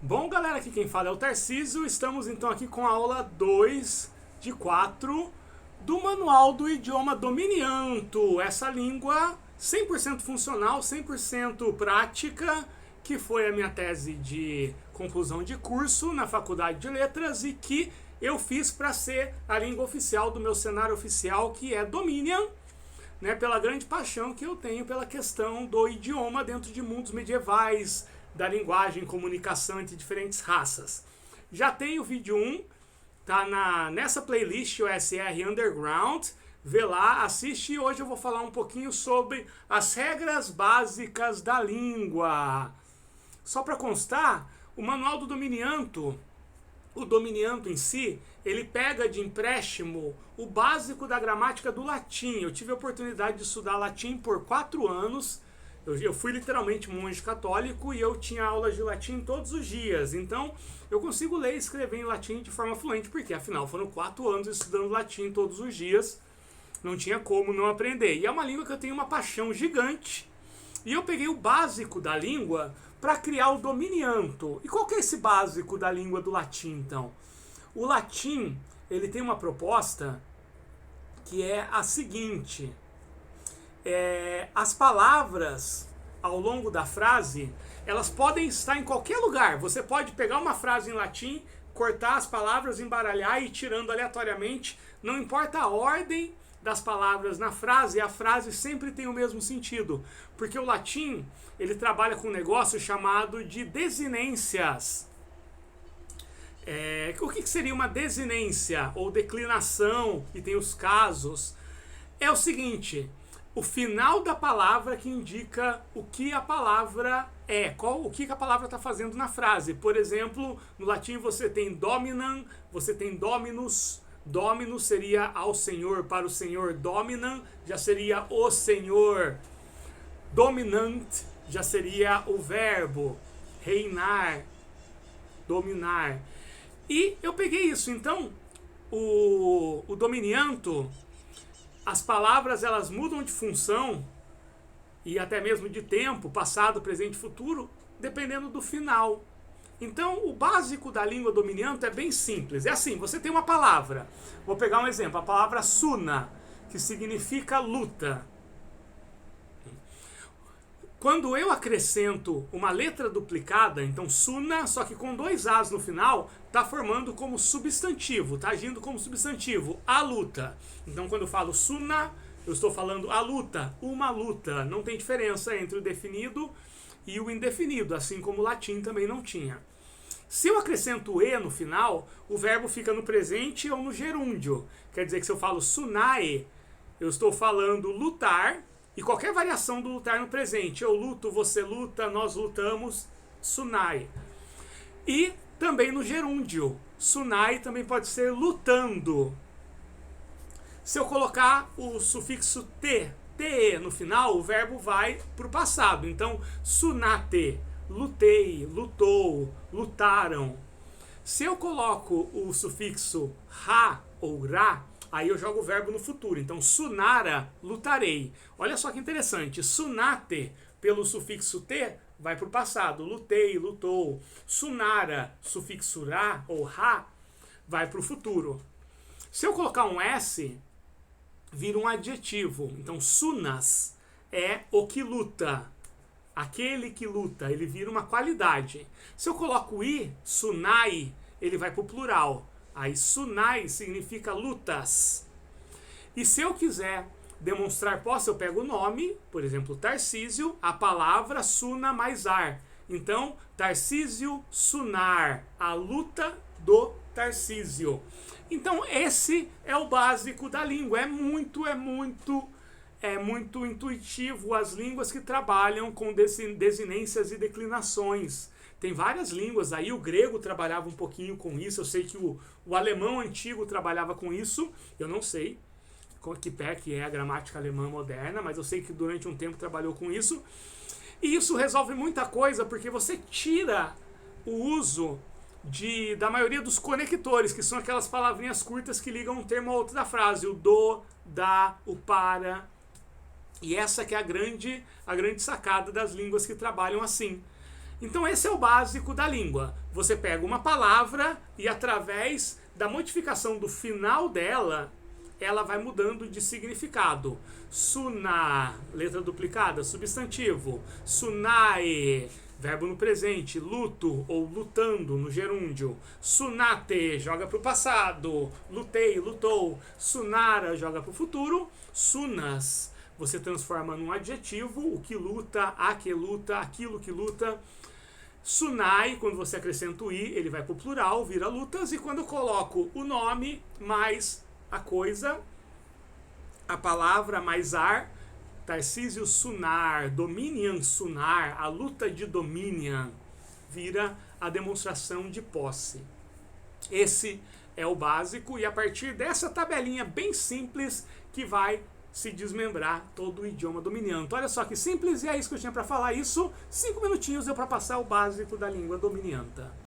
Bom, galera, aqui quem fala é o Tarcísio. Estamos então aqui com a aula 2 de 4 do Manual do Idioma Dominianto, essa língua 100% funcional, 100% prática, que foi a minha tese de conclusão de curso na Faculdade de Letras e que eu fiz para ser a língua oficial do meu cenário oficial, que é Dominion, né, pela grande paixão que eu tenho pela questão do idioma dentro de mundos medievais, da linguagem e comunicação entre diferentes raças. Já tem o vídeo 1, tá nessa playlist OSR Underground, vê lá, assiste, e hoje eu vou falar um pouquinho sobre as regras básicas da língua. Só para constar, o Manual do Dominianto, o Dominianto em si, ele pega de empréstimo o básico da gramática do latim. Eu tive a oportunidade de estudar latim por 4 anos. Eu fui literalmente monge católico e eu tinha aulas de latim todos os dias. Então, eu consigo ler e escrever em latim de forma fluente, porque afinal foram 4 anos estudando latim todos os dias. Não tinha como não aprender. E é uma língua que eu tenho uma paixão gigante. E eu peguei o básico da língua para criar o dominianto. E qual que é esse básico da língua do latim, então? O latim, ele tem uma proposta que é a seguinte: as palavras ao longo da frase, elas podem estar em qualquer lugar. Você pode pegar uma frase em latim, cortar as palavras, embaralhar e ir tirando aleatoriamente. Não importa a ordem das palavras na frase, a frase sempre tem o mesmo sentido. Porque o latim, ele trabalha com um negócio chamado de desinências. O que seria uma desinência ou declinação? E tem os casos. É o seguinte: o final da palavra que indica o que a palavra é, o que a palavra está fazendo na frase. Por exemplo, no latim você tem dominam, você tem dominus. Dominus seria ao Senhor, para o Senhor. Dominam já seria o Senhor. Dominant já seria o verbo. Reinar, dominar. E eu peguei isso. Então, o dominianto, as palavras elas mudam de função e até mesmo de tempo, passado, presente e futuro, dependendo do final. Então, o básico da língua dominianto é bem simples. É assim, você tem uma palavra. Vou pegar um exemplo, a palavra suna, que significa luta. Quando eu acrescento uma letra duplicada, então suna, só que com 2 as no final, está formando como substantivo, está agindo como substantivo, a luta. Então quando eu falo suna, eu estou falando a luta, uma luta. Não tem diferença entre o definido e o indefinido, assim como o latim também não tinha. Se eu acrescento e no final, o verbo fica no presente ou no gerúndio. Quer dizer que se eu falo sunae, eu estou falando lutar, e qualquer variação do lutar no presente, eu luto, você luta, nós lutamos, sunai. E também no gerúndio, sunai também pode ser lutando. Se eu colocar o sufixo te no final, o verbo vai para o passado. Então, sunate, lutei, lutou, lutaram. Se eu coloco o sufixo ra ou ra, aí eu jogo o verbo no futuro. Então, sunara, lutarei. Olha só que interessante. Sunate, pelo sufixo te, vai para o passado. Lutei, lutou. Sunara, sufixo ra ou ra, vai para o futuro. Se eu colocar um S, vira um adjetivo. Então, sunas é o que luta. Aquele que luta. Ele vira uma qualidade. Se eu coloco i, sunai, ele vai para o plural. Aí sunai significa lutas. E se eu quiser demonstrar posse, eu pego o nome, por exemplo, Tarcísio, a palavra suna mais ar. Então, Tarcísio sunar, a luta do Tarcísio. Então, esse é o básico da língua. É muito intuitivo as línguas que trabalham com desinências e declinações. Tem várias línguas aí, o grego trabalhava um pouquinho com isso, eu sei que o alemão antigo trabalhava com isso, eu não sei que pé que é a gramática alemã moderna, mas eu sei que durante um tempo trabalhou com isso. E isso resolve muita coisa, porque você tira o uso da maioria dos conectores, que são aquelas palavrinhas curtas que ligam um termo a outro da frase, o do, da, o para. E essa que é a grande sacada das línguas que trabalham assim. Então esse é o básico da língua. Você pega uma palavra e através da modificação do final dela, ela vai mudando de significado. Sunar, letra duplicada, substantivo. Sunae, verbo no presente. Luto ou lutando no gerúndio. Sunate, joga para o passado. Lutei, lutou. Sunara, joga para o futuro. Sunas, você transforma num adjetivo o que luta, a que luta, aquilo que luta. Sunai, quando você acrescenta o i, ele vai para o plural, vira lutas. E quando eu coloco o nome mais a coisa, a palavra mais ar, Tarcísio Sunar, Dominion Sunar, a luta de Dominion, vira a demonstração de posse. Esse é o básico e a partir dessa tabelinha bem simples que vai se desmembrar todo o idioma dominianto. Olha só que simples, e é isso que eu tinha para falar. Isso, 5 minutinhos deu para passar o básico da língua dominianta.